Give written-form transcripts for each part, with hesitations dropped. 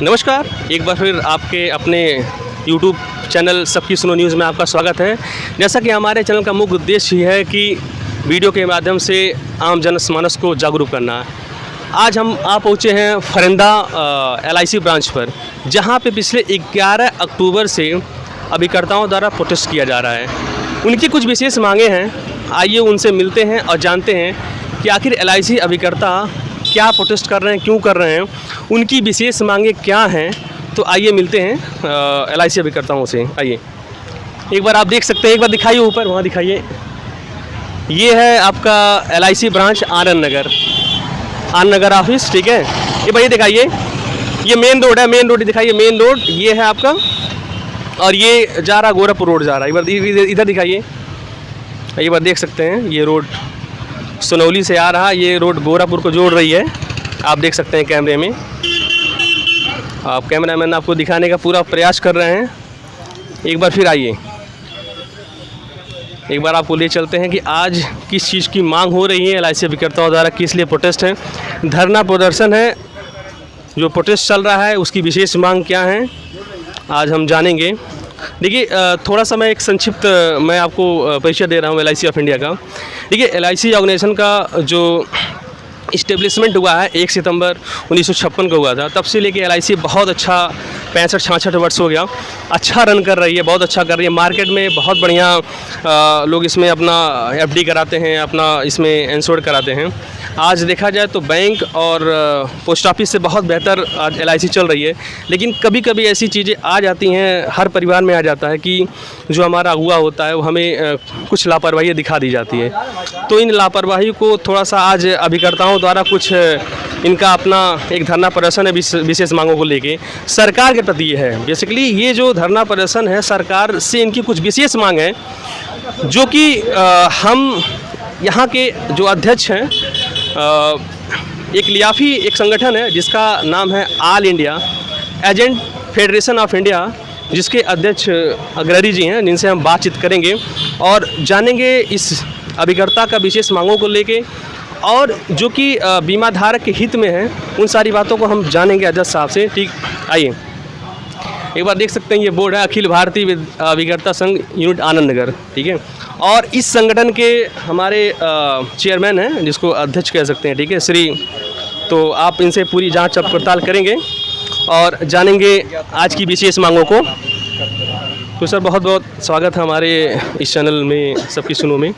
नमस्कार, एक बार फिर आपके अपने YouTube चैनल सबकी सुनो न्यूज़ में आपका स्वागत है। जैसा कि हमारे चैनल का मुख्य उद्देश्य ही है कि वीडियो के माध्यम से आम जनमानस को जागरूक करना है। आज हम पहुँचे हैं फरिंदा LIC ब्रांच पर, जहां पे पिछले 11 अक्टूबर से अभिकर्ताओं द्वारा प्रोटेस्ट किया जा रहा है। उनकी कुछ विशेष मांगे हैं, आइए उनसे मिलते हैं और जानते हैं कि आखिर LIC अभिकर्ता क्या प्रोटेस्ट कर रहे हैं, क्यों कर रहे हैं, उनकी विशेष मांगे क्या हैं। तो आइए मिलते हैं LIC अभिकर्ताओं से। आइए, एक बार आप देख सकते हैं, एक बार दिखाइए ऊपर, वहाँ दिखाइए। ये है आपका LIC branch Anand Nagar office, ठीक है। ये भाई दिखाइए, ये मेन रोड है, मेन रोड दिखाइए, मेन रोड ये है आपका, और ये जा रहा गोरखपुर रोड जा रहा है। इधर दिखाइए, ये बार देख सकते हैं, ये रोड सुनौली से आ रहा, ये रोड गोरखपुर को जोड़ रही है। आप देख सकते हैं कैमरे में, आप कैमरामैन आपको दिखाने का पूरा प्रयास कर रहे हैं। एक बार फिर आइए, एक बार आपको ले चलते हैं कि आज किस चीज़ की मांग हो रही है LIC अभिकर्ताओं द्वारा, किस लिए प्रोटेस्ट है। धरना प्रदर्शन है, जो प्रोटेस्ट चल रहा है उसकी विशेष मांग क्या है, आज हम जानेंगे। देखिए, थोड़ा सा मैं एक संक्षिप्त मैं आपको परिचय दे रहा हूँ LIC ऑफ इंडिया का। देखिए, LIC ऑर्गेनाइजेशन का जो इस्टेब्लिशमेंट हुआ है 1 सितंबर 1956 को हुआ था। तब से लेके LIC बहुत अच्छा 65-66 वर्ष हो गया, अच्छा रन कर रही है, बहुत अच्छा कर रही है। मार्केट में बहुत बढ़िया लोग इसमें अपना FD कराते हैं, अपना इसमें इंश्योर कराते हैं। आज देखा जाए तो बैंक और पोस्ट ऑफिस से बहुत बेहतर आज LIC चल रही है। लेकिन कभी कभी ऐसी चीज़ें आ जाती हैं, हर परिवार में आ जाता है कि जो हमारा अगुआ होता है वो हमें कुछ लापरवाही दिखा दी जाती है। तो इन लापरवाही को थोड़ा सा आज अभिकर्ताओं द्वारा कुछ इनका अपना एक धरना प्रदर्शन है विशेष मांगों को लेके सरकार के प्रति है। बेसिकली ये जो धरना प्रदर्शन है, सरकार से इनकी कुछ विशेष मांग है, जो कि हम यहाँ के जो अध्यक्ष हैं, एक लियाफ़ी एक संगठन है जिसका नाम है all India agent federation of India, जिसके अध्यक्ष अग्रणी जी हैं, जिनसे हम बातचीत करेंगे और जानेंगे इस अभिकर्ता का विशेष मांगों को लेके, और जो कि बीमा धारक के हित में है, उन सारी बातों को हम जानेंगे अध्यक्ष साहब से। ठीक, आइए, एक बार देख सकते हैं ये बोर्ड है अखिल भारतीय अभिकर्ता संघ यूनिट आनंद नगर, ठीक है। और इस संगठन के हमारे चेयरमैन हैं, जिसको अध्यक्ष कह सकते हैं, ठीक है, श्री। तो आप इनसे पूरी जांच पड़ताल करेंगे और जानेंगे आज की विशेष मांगों को। तो सर, बहुत बहुत स्वागत है हमारे इस चैनल में सबकी सुनो में।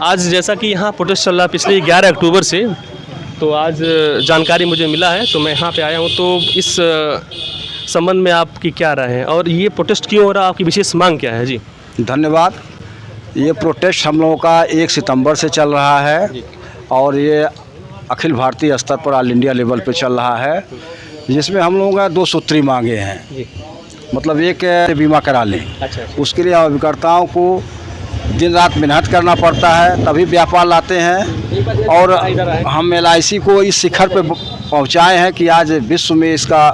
आज जैसा कि यहाँ प्रोटेस्ट चल रहा है पिछले 11 अक्टूबर से, तो आज जानकारी मुझे मिला है, तो मैं यहाँ पे आया हूँ। तो इस संबंध में आपकी क्या राय है और ये प्रोटेस्ट क्यों हो रहा है, आपकी विशेष मांग क्या है? जी धन्यवाद। ये प्रोटेस्ट हम लोगों का 1 सितंबर से चल रहा है और ये अखिल भारतीय स्तर पर ऑल इंडिया लेवल पे चल रहा है, जिसमें हम लोगों का 2 सूत्री मांगे हैं। मतलब एक बीमा करा लें, उसके लिए अभिकर्ताओं को दिन रात मेहनत करना पड़ता है, तभी व्यापार लाते हैं। और हम LIC को इस शिखर पे पहुंचाए हैं कि आज विश्व में इसका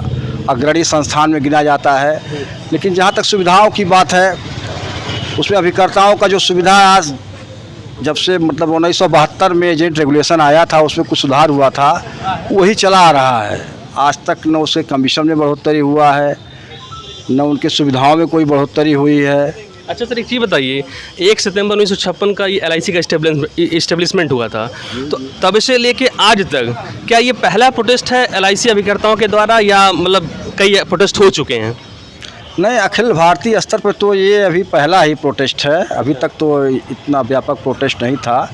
अग्रणी संस्थान में गिना जाता है। लेकिन जहां तक सुविधाओं की बात है, उसमें अभिकर्ताओं का जो सुविधा आज जब से मतलब 1972 में एजेंट रेगुलेशन आया था, उसमें कुछ सुधार हुआ था, वही चला आ रहा है। आज तक न उसके कमीशन में बढ़ोतरी हुआ है, न उनके सुविधाओं में कोई बढ़ोतरी हुई है। अच्छा सर, एक चीज़ बताइए, 1 सितंबर 1956 का ये LIC का इस्टेब्लिशमेंट हुआ था, तो तब से लेके आज तक क्या ये पहला प्रोटेस्ट है LIC अभिकर्ताओं के द्वारा, या मतलब कई प्रोटेस्ट हो चुके हैं? नहीं, अखिल भारतीय स्तर पर तो ये अभी पहला ही प्रोटेस्ट है। अभी तक तो इतना व्यापक प्रोटेस्ट नहीं था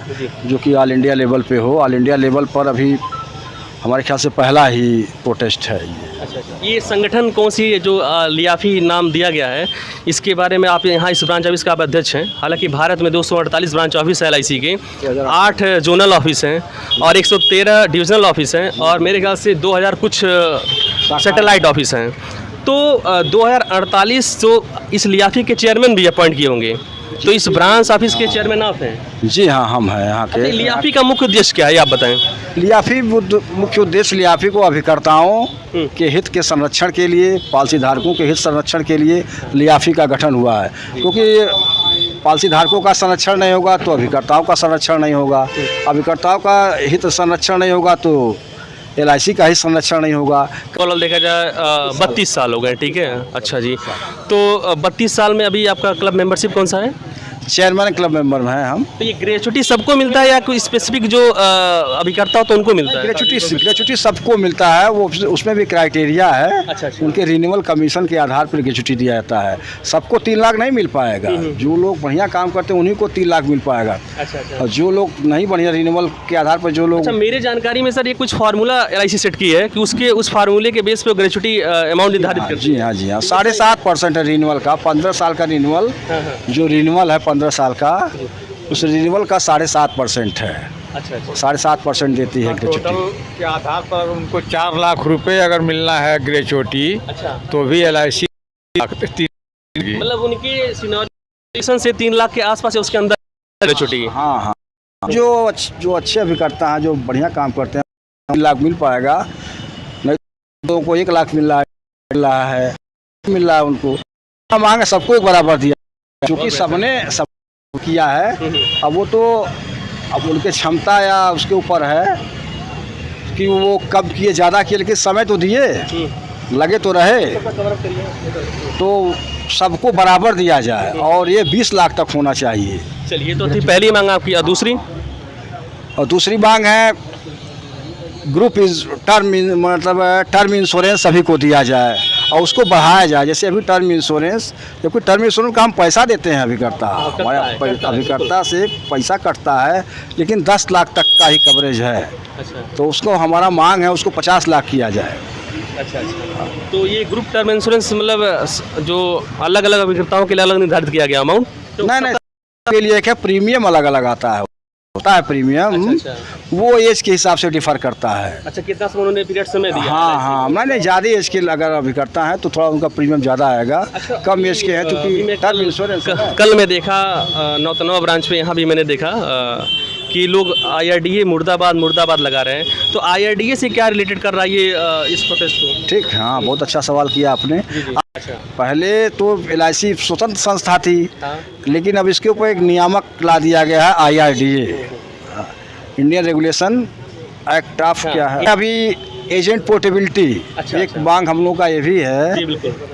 जो कि ऑल इंडिया लेवल पे हो। ऑल इंडिया लेवल पर अभी हमारे ख्याल से पहला ही प्रोटेस्ट है ये। अच्छा, ये संगठन कौन सी है जो लियाफ़ी नाम दिया गया है, इसके बारे में आप यहाँ इस ब्रांच ऑफिस का आप अध्यक्ष हैं। हालांकि भारत में 248 ब्रांच ऑफिस है LIC के, 8 जोनल ऑफिस हैं और 113 डिविजनल ऑफिस हैं, और मेरे ख्याल से 2000 कुछ सैटेलाइट ऑफिस हैं। तो 2048 तो इस लियाफ़ी के चेयरमैन भी अपॉइंट किए होंगे, तो इस ब्रांच ऑफिस के चेयरमैन आप हैं? जी हाँ, हम हैं यहाँ के। लियाफ़ी का मुख्य उद्देश्य क्या है, ये आप बताएं। लियाफ़ी मुख्य उद्देश्य लियाफ़ी को अभिकर्ताओं के हित के संरक्षण के लिए, पॉलिसी धारकों के हित संरक्षण के लिए लियाफ़ी का गठन हुआ है। क्योंकि पॉलिसी धारकों का संरक्षण नहीं होगा तो अभिकर्ताओं का संरक्षण नहीं होगा, अभिकर्ताओं का हित संरक्षण नहीं होगा तो LIC का ही संरक्षण नहीं होगा। ओवरऑल देखा जाए 32 साल हो गए, ठीक है। अच्छा जी, तो 32 साल में अभी आपका क्लब मेंबरशिप कौन सा है? चेयरमैन क्लब मेंबर में हैं हम। तो ये ग्रेचुटी सबको मिलता है या कोई स्पेसिफिक जो अभिकर्ता हो तो उनको मिलता है? ग्रेचुटी सबको मिलता है, वो उसमें भी क्राइटेरिया है। अच्छा। उनके रिन्यूअल कमीशन के आधार पर ग्रेचुटी दिया जाता है। सबको 3 लाख नहीं मिल पाएगा। जो लोग बढ़िया काम करते हैं उन्हीं को 3 लाख मिल पाएगा। अच्छा। और जो लोग नहीं बढ़िया रिन्यूअल के आधार पर जो लोग। अच्छा, मेरे जानकारी में सर ये कुछ फार्मूला LIC सेट की है कि उसके उस फार्मूले के बेस पे ग्रेचुटी अमाउंट निर्धारित करती जी हाँ 7.5% है रिन्यूअल का। 15 साल का रिन्यूअल, जो रिन्यूअल है 15 साल का, उस रिन्यूअल का 7.5% है। अच्छा। 7.5% देती है ग्रेचुटी। टोटल के आधार पर उनको 4 लाख रुपए अगर मिलना है ग्रेचुटी, अच्छा, तो भी LIC मतलब उनके सीनियर से 3 लाख के आसपास है, उसके अंदर ग्रेचुटी। हाँ। जो अच्छे अभिकर्ता हैं, जो बढ़िया काम करते हैं, 3 लाख मिल पाएगा। नहीं तो उनको 1 लाख मिल रहा है उनको। मांग सबको एक बराबर दिया, क्योंकि सबने सब किया है। अब वो तो अब उनके क्षमता या उसके ऊपर है कि वो कब किए, ज़्यादा किए, लेकिन समय तो दिए, लगे तो रहे, तो सबको बराबर दिया जाए। और ये 20 लाख तक होना चाहिए। चलिए, तो थी पहली मांग आपकी। और दूसरी मांग है ग्रुप टर्म इंश्योरेंस सभी को दिया जाए और उसको बढ़ाया जाए। जैसे अभी टर्म इंश्योरेंस, जबकि टर्म इंश्योरेंस का हम पैसा देते हैं अभिकर्ता, हमारे अभिकर्ता से पैसा कटता है, लेकिन 10 लाख तक का ही कवरेज है। अच्छा। तो उसको हमारा मांग है उसको 50 लाख किया जाए। अच्छा। तो ये ग्रुप टर्म इंश्योरेंस मतलब जो अलग अलग अभिकर्ताओं के लिए अलग निर्धारित किया गया अमाउंट? नहीं, के लिए क्या प्रीमियम अलग अलग आता है, होता है प्रीमियम। अच्छा। वो एज के हिसाब से डिफर करता है। अच्छा, कितना समय उन्होंने पीरियड समय दिया? हाँ, मैंने ज़्यादा एज के अगर अभिकर्ता है तो थोड़ा उनका प्रीमियम ज़्यादा आएगा। अच्छा, कम एज के हैं क्योंकि टर्म इंश्योरेंस। कल मैं देखा नौतनवा ब्रांच पे, यहाँ भी मैंने देखा कि लोग IRDA मुर्दाबाद लगा रहे हैं। तो IRDA से क्या रिलेटेड कर रहा है ये इस प्रोटेस्ट को? ठीक, हाँ, बहुत अच्छा सवाल किया आपने। अच्छा। पहले तो LIC स्वतंत्र संस्था थी, लेकिन अब इसके ऊपर एक नियामक ला दिया गया है, IRDA, Indian regulation act of क्या है। अभी एजेंट पोर्टेबिलिटी एक मांग हम लोग का ये भी है।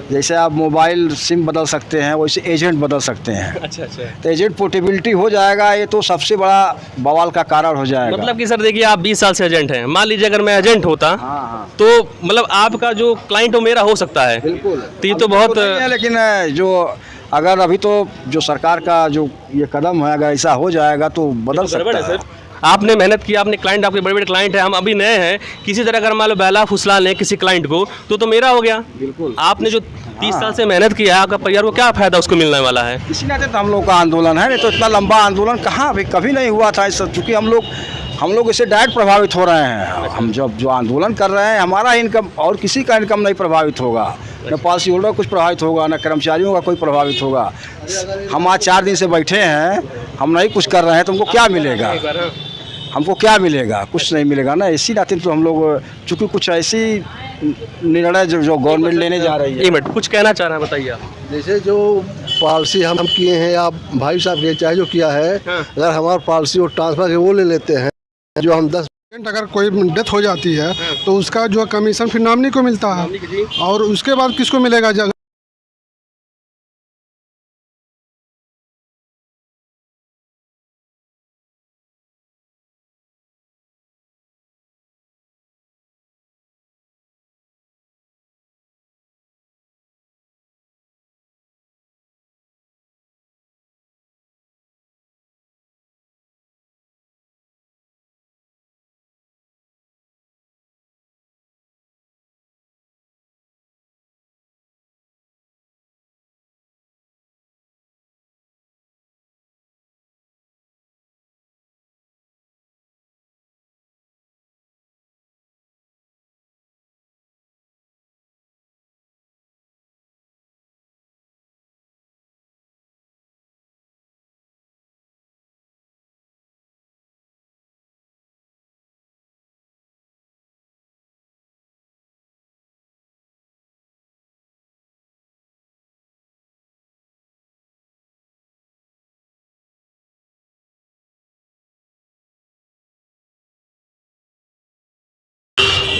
जैसे आप मोबाइल सिम बदल सकते हैं, वैसे एजेंट बदल सकते हैं। अच्छा। तो एजेंट पोर्टेबिलिटी हो जाएगा, ये तो सबसे बड़ा बवाल का कारण हो जाएगा। मतलब कि सर देखिए, आप 20 साल से एजेंट हैं, मान लीजिए अगर मैं एजेंट होता तो मतलब आपका जो क्लाइंट हो मेरा हो सकता है। बिल्कुल। तो ये तो बहुत लेकिन जो अगर अभी तो जो सरकार का जो ये कदम है, अगर ऐसा हो जाएगा तो बदल सकता है। आपने मेहनत की, आपने क्लाइंट, आपके बड़े बड़े क्लाइंट हैं, हम अभी नए हैं, किसी तरह अगर मान लो बहला फुसला लें किसी क्लाइंट को तो मेरा हो गया। बिल्कुल। आपने जो 30 साल से मेहनत किया है, आपका परिवार को क्या फायदा उसको मिलने वाला है? इसी नाते तो हम लोग का आंदोलन है, नहीं तो इतना लंबा आंदोलन कहाँ अभी कभी नहीं हुआ था। चूँकि हम लोग इससे डायरेक्ट प्रभावित हो रहे हैं। हम जो आंदोलन कर रहे हैं, हमारा इनकम और किसी का इनकम नहीं प्रभावित होगा, न पॉलिसी होल्डर कुछ प्रभावित होगा, न कर्मचारियों का कोई प्रभावित होगा। हम आज 4 दिन से बैठे हैं, हम नहीं कुछ कर रहे हैं, तो हमको क्या मिलेगा? कुछ नहीं मिलेगा ना। इसी नाते तो हम लोग, चूँकि कुछ ऐसी निर्णय जो गवर्नमेंट लेने जा रही है। एक मिनट, कुछ कहना चाह रहे हैं, बताइए आप। जैसे जो पॉलिसी हम किए हैं, आप भाई साहब ने चाहे जो किया है, अगर हमारा पॉलिसी और ट्रांसफर के वो ले लेते हैं, जो हम 10 अगर कोई डेथ हो जाती है तो उसका जो कमीशन फिर नॉमिनी को मिलता है, और उसके बाद किसको मिलेगा?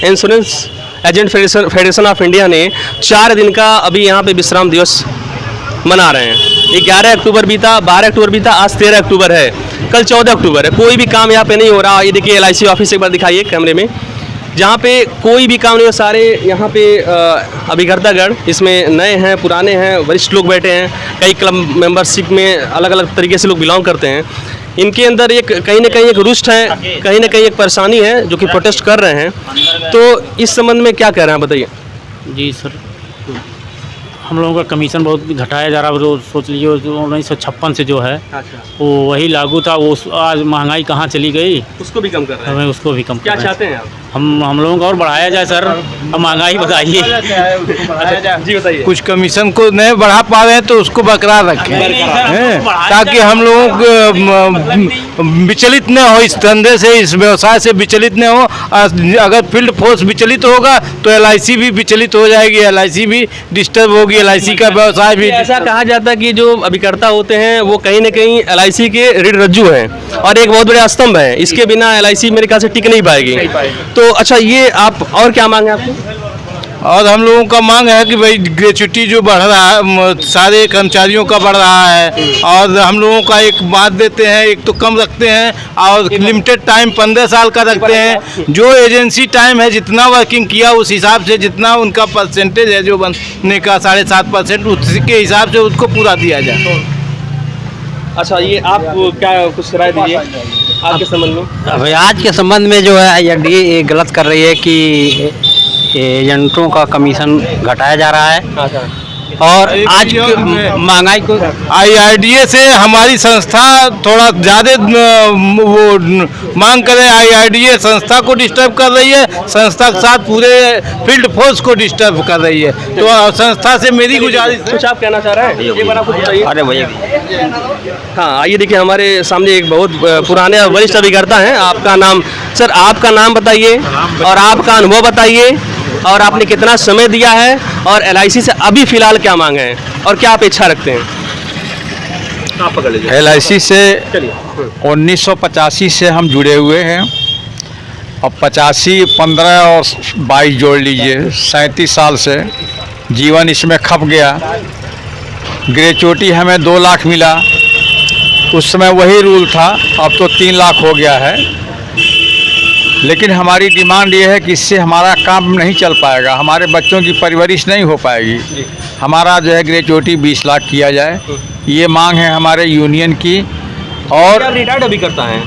Insurance agent federation of India ने 4 दिन का अभी यहाँ पे विश्राम दिवस मना रहे हैं। 11 अक्टूबर बीता, 12 अक्टूबर बीता, आज 13 अक्टूबर है, कल 14 अक्टूबर है। कोई भी काम यहाँ पे नहीं हो रहा। ये देखिए LIC ऑफिस एक बार दिखाइए कैमरे में, जहाँ पे कोई भी काम नहीं हो। सारे यहाँ पे अभिकर्तागण, इसमें नए हैं, पुराने हैं, वरिष्ठ लोग बैठे हैं, कई क्लब मेंबरशिप में अलग अलग तरीके से लोग बिलोंग करते हैं। इनके अंदर एक कहीं ना कहीं एक रुष्ट है, कहीं ना कहीं एक परेशानी है, जो कि प्रोटेस्ट कर रहे हैं। तो इस संबंध में क्या कह रहे हैं बताइए। जी सर, हम लोगों का कमीशन बहुत घटाया जा रहा है। वो सोच लीजिए 1956 से जो है वो वही लागू था। वो आज महंगाई कहाँ चली गई, उसको भी कम कर रहे हैं। हमें उसको भी कम क्या कर रहे हैं। चाहते हैं आप? हम लोगों को और बढ़ाया जाए सर। अब महंगाई बताइए। जी बताइए। कुछ कमीशन को नहीं बढ़ा पा रहे हैं तो उसको बरकरार रखें, हैं, ताकि हम लोगों को विचलित न हो, इस धंधे से, इस व्यवसाय से विचलित न हो। अगर फील्ड फोर्स विचलित होगा तो LIC भी विचलित हो जाएगी, LIC भी डिस्टर्ब होगी, LIC का व्यवसाय भी। ऐसा कहा जाता है कि जो अभिकर्ता होते हैं वो कहीं ना कहीं LIC के रीढ़ रज्जू हैं और एक बहुत बड़े स्तंभ है। इसके बिना LIC मेरे ख्याल से टिक नहीं पाएगी। तो अच्छा, ये आप और क्या मांगे आपको? और हम लोगों का मांग है कि भाई ग्रेच्युटी जो बढ़ रहा है, सारे कर्मचारियों का बढ़ रहा है, और हम लोगों का एक बात देते हैं, एक तो कम रखते हैं और लिमिटेड टाइम 15 साल का रखते हैं। जो एजेंसी टाइम है, जितना वर्किंग किया उस हिसाब से, जितना उनका परसेंटेज है जो बनने का 7.5%, उसके हिसाब से उसको पूरा दिया जाए। अच्छा, ये आप क्या कुछ राय दीजिए आपके संबंध में। अभी आज के संबंध में जो है IRDA ये गलत कर रही है कि एजेंटों का कमीशन घटाया जा रहा है और आज की महंगाई को IRDA से हमारी संस्था थोड़ा ज़्यादा वो मांग करे। IRDA संस्था को डिस्टर्ब कर रही है, संस्था के साथ पूरे फील्ड फोर्स को डिस्टर्ब कर रही है। तो संस्था से मेरी गुजारिश है। कुछ आप कहना चाह रहे हैं? ये बार आपको बताइए। अरे भैया, हाँ, आइए देखिए, हमारे सामने एक बहुत पुराने और वरिष्ठ अभिकर्ता हैं। आपका नाम सर, आपका नाम बताइए और आपका अनुभव बताइए, और आपने कितना समय दिया है, और LIC से अभी फिलहाल क्या मांगे हैं और क्या अपेक्षा रखते हैं? आप पकड़ लीजिए। LIC से चलिए। 1985 से हम जुड़े हुए हैं, और 85, 15 और 22 जोड़ लीजिए, 37 साल से जीवन इसमें खप गया। ग्रेच्युटी हमें 2 लाख मिला, उस समय वही रूल था, अब तो 3 लाख हो गया है। लेकिन हमारी डिमांड ये है कि इससे हमारा काम नहीं चल पाएगा, हमारे बच्चों की परवरिश नहीं हो पाएगी। हमारा जो है ग्रेच्युटी 20 लाख किया जाए, ये मांग है हमारे यूनियन की। और रिटायर्ड अभिकर्ता हैं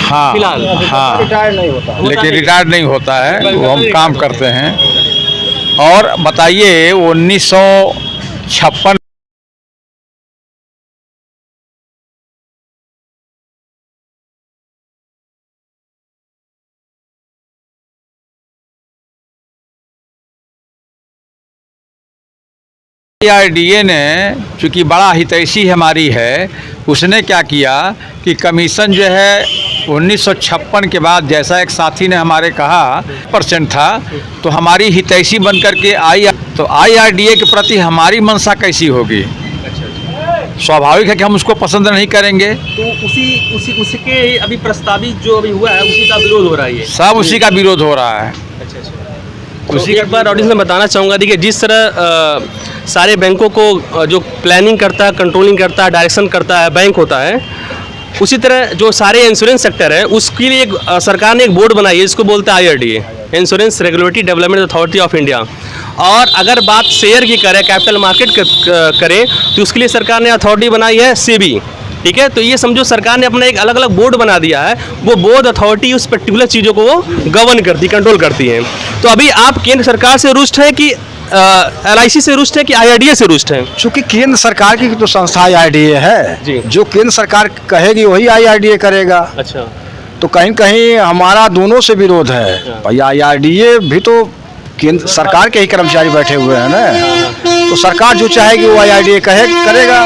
हाँ फिलहाल? हाँ, रिटायर नहीं होता। लेकिन रिटायर्ड नहीं होता है, वो हम काम करते हैं। और बताइए 1956IRDA ने, चूँकि बड़ा हितैषी हमारी है, उसने क्या किया कि कमीशन जो है 1956 के बाद, जैसा एक साथी ने हमारे कहा % था, तो हमारी हितैषी बन करके आई, तो IRDA के प्रति हमारी मंशा कैसी होगी? स्वाभाविक है कि हम उसको पसंद नहीं करेंगे। तो उसके अभी प्रस्तावित जो अभी हुआ है उसी का विरोध हो रहा है। सब उसी का विरोध हो रहा है। उसी एक बार ऑडियंस में बताना चाहूँगा, देखिए जिस तरह सारे बैंकों को जो प्लानिंग करता है, कंट्रोलिंग करता है, डायरेक्शन करता है बैंक होता है, उसी तरह जो सारे इंश्योरेंस सेक्टर है उसके लिए एक सरकार ने एक बोर्ड बनाई है, जिसको बोलते हैं IRDA, insurance regulatory development authority of India. और अगर बात शेयर की करें, कैपिटल मार्केट करें, तो उसके लिए सरकार ने अथॉरिटी बनाई है SEBI। ठीक है, तो ये समझो सरकार ने अपना एक अलग अलग बोर्ड बना दिया है। वो बोर्ड अथॉरिटी उस पर्टिकुलर चीज़ों को वो गवर्न करती, कंट्रोल करती है। तो अभी आप केंद्र सरकार से रुष्ट है कि LIC से रुष्ट है कि IRDA से रुष्ट है? चूँकि केंद्र सरकार की तो संस्था IRDA है जी। जो केंद्र सरकार कहेगी वही IRDA करेगा। अच्छा, तो कहीं कहीं हमारा दोनों से विरोध है। भैया IRDA भी तो केंद्र सरकार के ही कर्मचारी बैठे हुए हैं ना, तो सरकार जो चाहेगी वो IRDA करेगा।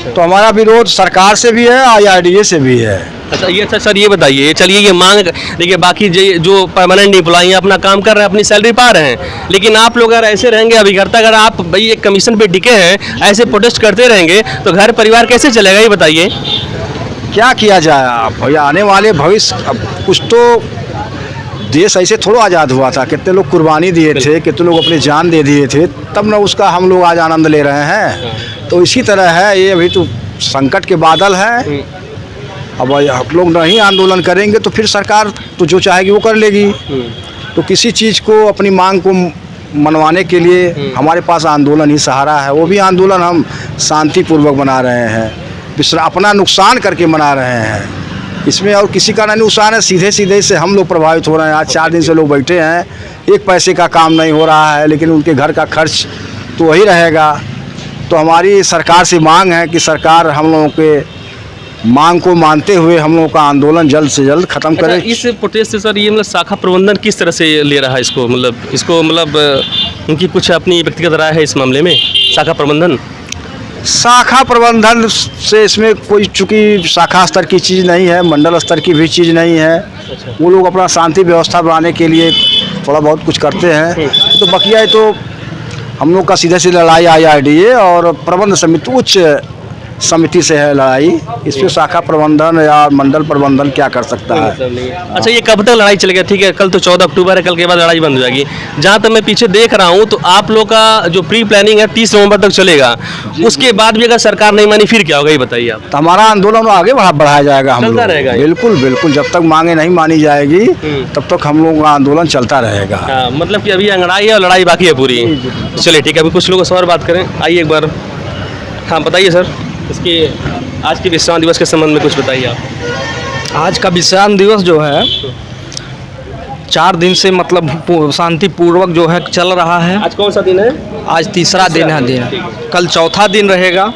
तो हमारा विरोध सरकार से भी है, IRDA से भी है। अच्छा, ये अच्छा सर, ये बताइए, चलिए ये मांग, देखिए बाकी जो परमानेंट एम्प्लॉई हैं अपना काम कर रहे हैं, अपनी सैलरी पा रहे हैं, लेकिन आप लोग अगर ऐसे रहेंगे अभिकर्ता, अगर आप भाई एक कमीशन पे टिके हैं, ऐसे प्रोटेस्ट करते रहेंगे तो घर परिवार कैसे चलेगा, ये बताइए। क्या किया जाए आप भैया, आने वाले भविष्य अब कुछ तो देश ऐसे थोड़ा आज़ाद हुआ था, कितने लोग कुर्बानी दिए थे, कितने लोग अपनी जान दे दिए थे, तब ना उसका हम लोग आज आनंद ले रहे हैं। तो इसी तरह है, ये अभी तो संकट के बादल हैं। अब हम लोग नहीं आंदोलन करेंगे तो फिर सरकार तो जो चाहेगी वो कर लेगी। तो किसी चीज़ को, अपनी मांग को मनवाने के लिए हमारे पास आंदोलन ही सहारा है। वो भी आंदोलन हम शांतिपूर्वक बना रहे हैं, अपना नुकसान करके मना रहे हैं। इसमें और किसी का नहीं नुकसान है, सीधे सीधे से हम लोग प्रभावित हो रहे हैं। आज 4 दिन से लोग बैठे हैं, एक पैसे का काम नहीं हो रहा है, लेकिन उनके घर का खर्च तो वही रहेगा। तो हमारी सरकार से मांग है कि सरकार हम लोगों के मांग को मानते हुए हम लोगों का आंदोलन जल्द से जल्द खत्म करे। इस प्रोटेस्ट से सर ये मतलब शाखा प्रबंधन किस तरह से ले रहा है इसको, मतलब उनकी कुछ अपनी व्यक्तिगत राय है इस मामले में? शाखा प्रबंधन से इसमें कोई, चूँकि शाखा स्तर की चीज़ नहीं है, मंडल स्तर की भी चीज़ नहीं है। वो लोग अपना शांति व्यवस्था बनाने के लिए थोड़ा बहुत कुछ करते हैं। तो बकिया है तो हम लोग का सीधे सीधे लड़ाई IRDA और प्रबंध समिति, उच्च समिति से है लड़ाई। इसमें शाखा प्रबंधन या मंडल प्रबंधन क्या कर सकता है? अच्छा, ये कब तक लड़ाई चलेगी? ठीक है, कल तो 14 अक्टूबर है, कल के बाद लड़ाई बंद हो जाएगी। जहाँ तक मैं पीछे देख रहा हूँ तो आप लोग का जो प्री प्लानिंग है 30 नवंबर तक चलेगा। उसके बाद भी अगर सरकार नहीं मानी फिर क्या होगा, ये बताइए आप। तो हमारा आंदोलन आगे बढ़ाया जाएगा, हम चलता लोग रहेगा। बिल्कुल बिल्कुल, जब तक मांगे नहीं मानी जाएगी तब तक हम लोग का आंदोलन चलता रहेगा। मतलब कि अभी अंगड़ाई है और लड़ाई बाकी है पूरी। चलिए ठीक है, अभी कुछ लोगों से और बात करें। आइए एक बार। हाँ बताइए सर, इसके आज के विश्राम दिवस के संबंध में कुछ बताइए आप। आज का विश्राम दिवस जो है 4 दिन से मतलब शांतिपूर्वक जो है चल रहा है। आज कौन सा दिन है? आज तीसरा दिन है। कल चौथा दिन रहेगा।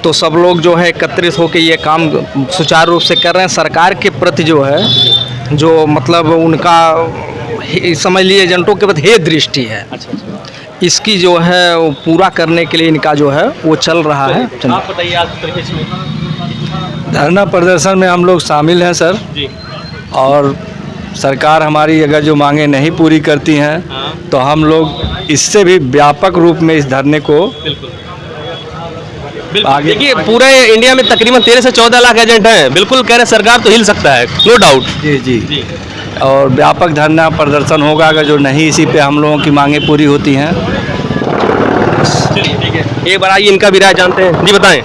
तो सब लोग जो है एकत्रित होकर ये काम सुचारू रूप से कर रहे हैं। सरकार के प्रति जो है, जो मतलब उनका समझ लिए एजेंटों के प्रति हे दृष्टि है, इसकी जो है वो पूरा करने के लिए इनका जो है वो चल रहा है। आप बताइए आज परिपेक्ष में। धरना प्रदर्शन में हम लोग शामिल हैं सर जी। और सरकार हमारी अगर जो मांगे नहीं पूरी करती हैं तो हम लोग इससे भी व्यापक रूप में इस धरने को आगे। देखिए पूरे इंडिया में तकरीबन 13 से 14 लाख एजेंट हैं। बिल्कुल कह रहे सरकार तो हिल सकता है, नो डाउट। जी। और व्यापक धरना प्रदर्शन होगा अगर जो नहीं इसी पे हम लोगों की मांगे पूरी होती हैं। चलिए ठीक है, एक बार आइए इनका भी राय जानते हैं। जी बताएं।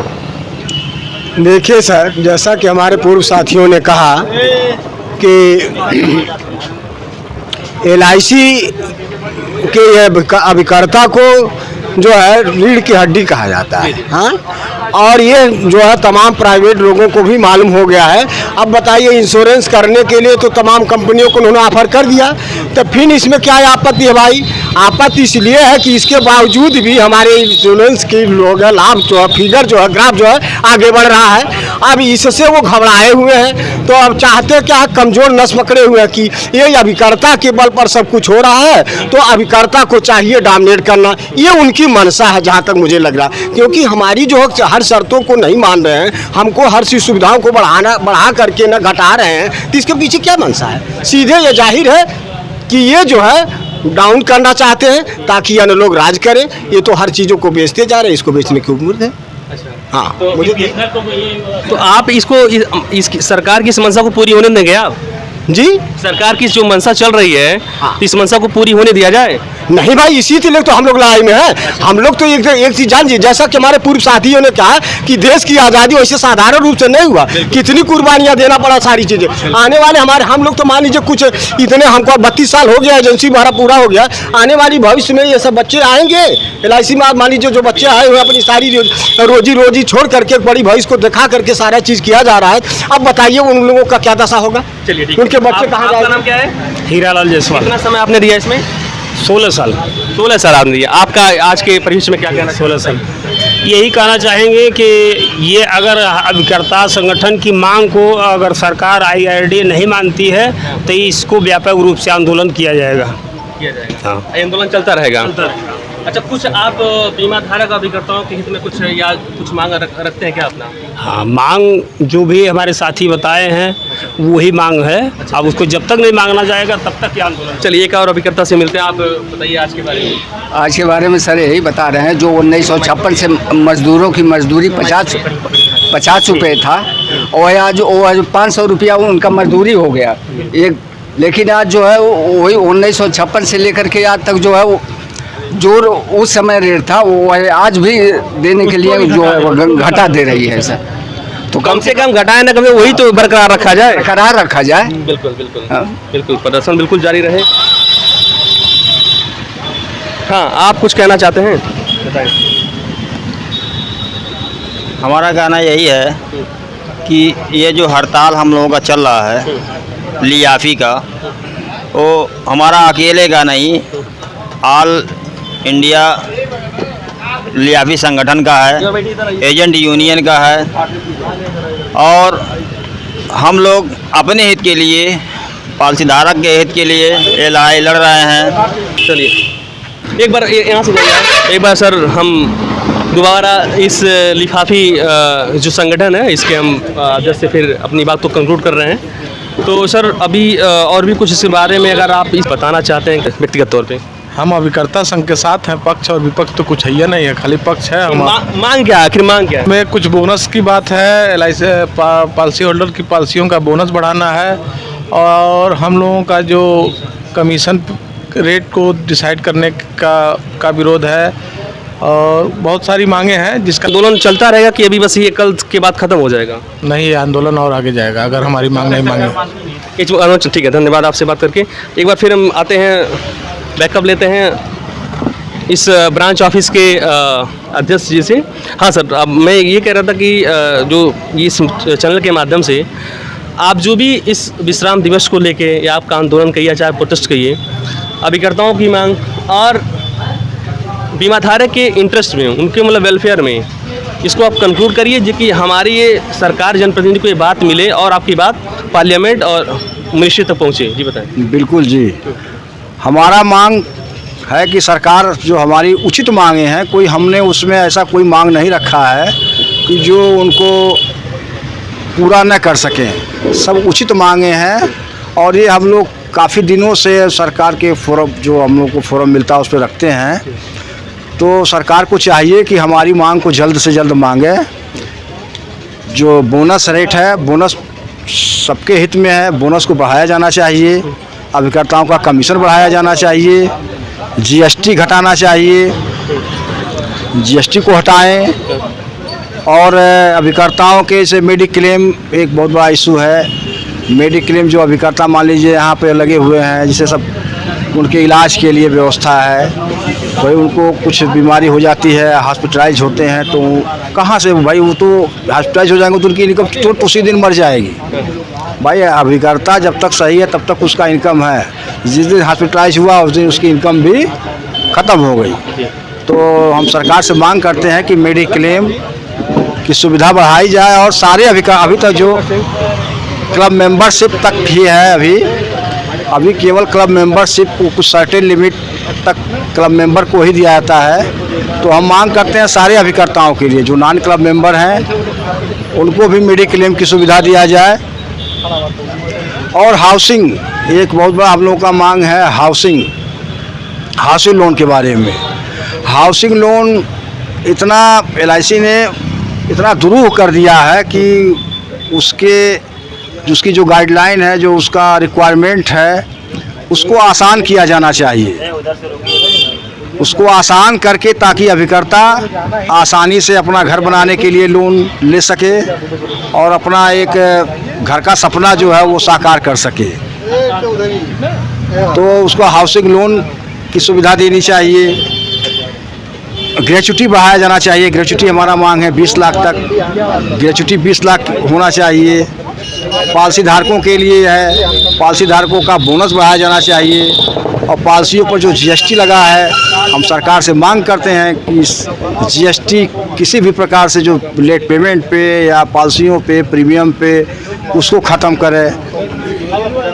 देखिए सर, जैसा कि हमारे पूर्व साथियों ने कहा कि LIC के अभिकर्ता को जो है रीढ़ की हड्डी कहा जाता है। हाँ, और ये जो है तमाम प्राइवेट लोगों को भी मालूम हो गया है। अब बताइए, इंश्योरेंस करने के लिए तो तमाम कंपनियों को उन्होंने ऑफर कर दिया, तो फिर इसमें क्या आपत्ति है भाई? आपत्ति इसलिए है कि इसके बावजूद भी हमारे इंश्योरेंस की लोग लाभ जो है, फिगर जो है, ग्राफ जो है आगे बढ़ रहा है। अब इससे वो घबराए हुए हैं। तो अब चाहते क्या, कमजोर नस पकड़े हुए हैं कि ये अभिकर्ता के बल पर सब कुछ हो रहा है, तो अभिकर्ता को चाहिए डोमिनेट करना। ये उनकी मनसा है जहाँ तक मुझे लग रहा है, क्योंकि हमारी जो हर शर्तों को नहीं मान रहे हैं, हमको हर सी सुविधाओं को बढ़ा करके न घटा रहे हैं, तो इसके पीछे क्या मनसा है? सीधे ये जाहिर है कि ये जो है डाउन करना चाहते हैं ताकि अन्य लोग राज करें। ये तो हर चीज़ों को बेचते जा रहे हैं, इसको बेचने की उम्मीद है। हाँ, तो मुझे तो आप इसको इस सरकार की इस मंशा को पूरी होने देंगे आप? जी, सरकार की जो मंशा चल रही है, इस मंशा को पूरी होने दिया जाए? नहीं भाई, इसी के लिए तो हम लोग लड़ाई में हैं। हम लोग तो एक चीज जानिए, जैसा कि हमारे पूर्व साथियों ने कहा कि देश की आज़ादी वैसे साधारण रूप से नहीं हुआ, कितनी कुर्बानियां देना पड़ा, सारी चीज़ें। आने वाले हम लोग तो मान लीजिए कुछ इतने, हमको 32 साल हो गया, एजेंसी हमारा पूरा हो गया। आने वाली भविष्य में ये सब बच्चे आएंगे LIC में, मान लीजिए जो बच्चे आए हुए अपनी सारी रोजी छोड़ करके बड़ी भविष्य को दिखा करके सारा चीज़ किया जा रहा है। अब बताइए उन लोगों का क्या दशा होगा? चलिए ठीक, उनके बच्चे कहाँ जाएंगे? नाम क्या है? हीरालाल जायसवाल। कितना समय आपने दिया इसमें? 16 साल। 16 साल आपने दिया। आपका आज के परिवेश में क्या कहना? 16 साल। यही कहना चाहेंगे कि ये अगर अभिकर्ता संगठन की मांग को अगर सरकार IRDA नहीं मानती है तो इसको व्यापक रूप से आंदोलन किया जाएगा। हाँ, आंदोलन चलता रहेगा। अच्छा, कुछ आप बीमा धारक अभिकर्ताओं के हित में कुछ या कुछ मांग रखते हैं क्या अपना? हाँ, मांग जो भी हमारे साथी बताए हैं वही मांग है। अब उसको जब तक नहीं मांगना जाएगा तब तक ये आंदोलन। चलिए एक और अभिकर्ता से मिलते हैं। आप बताइए आज के बारे में। आज के बारे में सर यही बता रहे हैं, जो 1956 से मजदूरों की मजदूरी 50 रुपये था, और आज 500 रुपया उनका मजदूरी हो गया। एक लेकिन आज जो है वही 1956 से लेकर के आज तक जो है वो जो उस समय रेट था वो आज भी देने के लिए जो है घटा दे रही है सर। तो कम से कम घटाए ना कम वही तो बरकरार रखा जाए। बरकरार रखा जाए। बिल्कुल बिल्कुल बिल्कुल, प्रदर्शन बिल्कुल जारी रहे। हाँ, आप कुछ कहना चाहते हैं, बताएं। हमारा कहना यही है कि ये जो हड़ताल हम लोगों का चल रहा है लियाफ़ी का, वो हमारा अकेले का नहीं, ऑल इंडिया लियाफ़ी संगठन का है, एजेंट यूनियन का है, और हम लोग अपने हित के लिए, पॉलिसी धारक के हित के लिए ये लड़ाई लड़ रहे हैं। चलिए एक बार यहाँ से जाइए। एक बार सर हम दोबारा इस लिफाफी जो संगठन है इसके हम अध्यक्ष से फिर अपनी बात को कंक्लूड कर रहे हैं। तो सर अभी और भी कुछ इस बारे में अगर आप इस बताना चाहते हैं व्यक्तिगत तौर पे। हम अभिकर्ता संघ के साथ हैं, पक्ष और विपक्ष तो कुछ है ही नहीं है, खाली पक्ष है। हम मांग क्या है, आखिर मांग क्या है? में कुछ बोनस की बात है, LIC पॉलिसी होल्डर की पॉलिसियों का बोनस बढ़ाना है, और हम लोगों का जो कमीशन रेट को डिसाइड करने का विरोध है, और बहुत सारी मांगे हैं जिसका आंदोलन चलता रहेगा कि अभी बस ये कल के बाद खत्म हो जाएगा? नहीं, ये आंदोलन और आगे जाएगा अगर हमारी मांग नहीं मांगे। ठीक है, धन्यवाद आपसे बात करके। एक बार फिर हम आते हैं, बैकअप लेते हैं इस ब्रांच ऑफिस के अध्यक्ष जी से। हाँ सर, अब मैं ये कह रहा था कि जो इस चैनल के माध्यम से आप जो भी इस विश्राम दिवस को लेके या आपका आंदोलन कहिए चाहे प्रोटेस्ट कहिए, अभिकर्ताओं की मांग और बीमाधारक के इंटरेस्ट में, उनके मतलब वेलफेयर में, इसको आप कंक्लूड करिए जी कि हमारी ये सरकार जनप्रतिनिधि को ये बात मिले और आपकी बात पार्लियामेंट और मिनिस्ट्री तक पहुँचे। जी बताएं। बिल्कुल जी, हमारा मांग है कि सरकार जो हमारी उचित मांगे हैं, कोई हमने उसमें ऐसा कोई मांग नहीं रखा है कि जो उनको पूरा न कर सकें, सब उचित मांगे हैं। और ये हम लोग काफ़ी दिनों से सरकार के फोरम, जो हम लोग को फोरम मिलता है उस पर रखते हैं। तो सरकार को चाहिए कि हमारी मांग को जल्द से जल्द मांगे। जो बोनस रेट है, बोनस सबके हित में है, बोनस को बढ़ाया जाना चाहिए, अभिकर्ताओं का कमीशन बढ़ाया जाना चाहिए, GST घटाना चाहिए, GST को हटाएं, और अभिकर्ताओं के से मेडिक्लेम एक बहुत बड़ा इशू है। मेडिक्लेम जो अभिकर्ता मान लीजिए यहाँ पे लगे हुए हैं, जिसे सब उनके इलाज के लिए व्यवस्था है, भाई उनको कुछ बीमारी हो जाती है, हॉस्पिटलाइज होते हैं, तो कहाँ से भाई, वो तो हॉस्पिटलाइज हो जाएंगे तो उनकी इनकम तो उसी दिन मर जाएगी। भाई अभिकर्ता जब तक सही है तब तक उसका इनकम है, जिस दिन हॉस्पिटलाइज हुआ उस दिन उसकी इनकम भी ख़त्म हो गई। तो हम सरकार से मांग करते हैं कि मेडिक्लेम की सुविधा बढ़ाई जाए, और सारे अभी तक जो क्लब मेंबरशिप तक ही है, अभी केवल क्लब मेंबरशिप को कुछ सर्टेन लिमिट तक क्लब मेंबर को ही दिया जाता है। तो हम मांग करते हैं सारे अभिकर्ताओं के लिए, जो नॉन क्लब मेंबर हैं उनको भी मेडिक्लेम की सुविधा दिया जाए। और हाउसिंग, एक बहुत बड़ा हम लोगों का मांग है हाउसिंग लोन के बारे में। हाउसिंग लोन इतना LIC ने इतना दुरूह कर दिया है कि उसकी जो गाइडलाइन है, जो उसका रिक्वायरमेंट है, उसको आसान किया जाना चाहिए, उसको आसान करके, ताकि अभिकर्ता आसानी से अपना घर बनाने के लिए लोन ले सके और अपना एक घर का सपना जो है वो साकार कर सके। तो उसको हाउसिंग लोन की सुविधा देनी चाहिए। ग्रेच्युटी बढ़ाया जाना चाहिए। ग्रेच्युटी हमारा मांग है 20 लाख तक, ग्रेच्युटी 20 लाख होना चाहिए। पॉलिसी धारकों के लिए है, पॉलिसी धारकों का बोनस बढ़ाया जाना चाहिए। और पॉलिसियों पर जो GST लगा है, हम सरकार से मांग करते हैं कि GST किसी भी प्रकार से जो लेट पेमेंट पे या पॉलिसियों पे, प्रीमियम पे, उसको ख़त्म करे।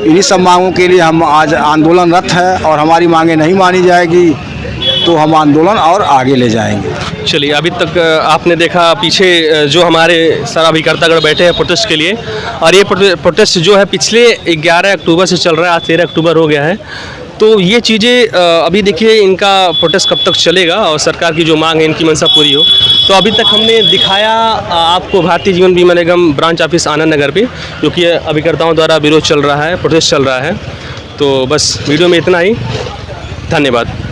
इन्हीं सब मांगों के लिए हम आज आंदोलनरत है, और हमारी मांगें नहीं मानी जाएगी तो हम आंदोलन और आगे ले जाएंगे। चलिए, अभी तक आपने देखा पीछे जो हमारे सारा अभिकर्तागण बैठे हैं प्रोटेस्ट के लिए, और ये प्रोटेस्ट जो है पिछले 11 अक्टूबर से चल रहा है, आज 13 अक्टूबर हो गया है। तो ये चीज़ें अभी देखिए इनका प्रोटेस्ट कब तक चलेगा और सरकार की जो मांग है इनकी मंशा पूरी हो। तो अभी तक हमने दिखाया आपको भारतीय जीवन बीमा निगम ब्रांच ऑफिस आनंद नगर पे, जो कि अभिकर्ताओं द्वारा विरोध चल रहा है, प्रोटेस्ट चल रहा है। तो बस वीडियो में इतना ही, धन्यवाद।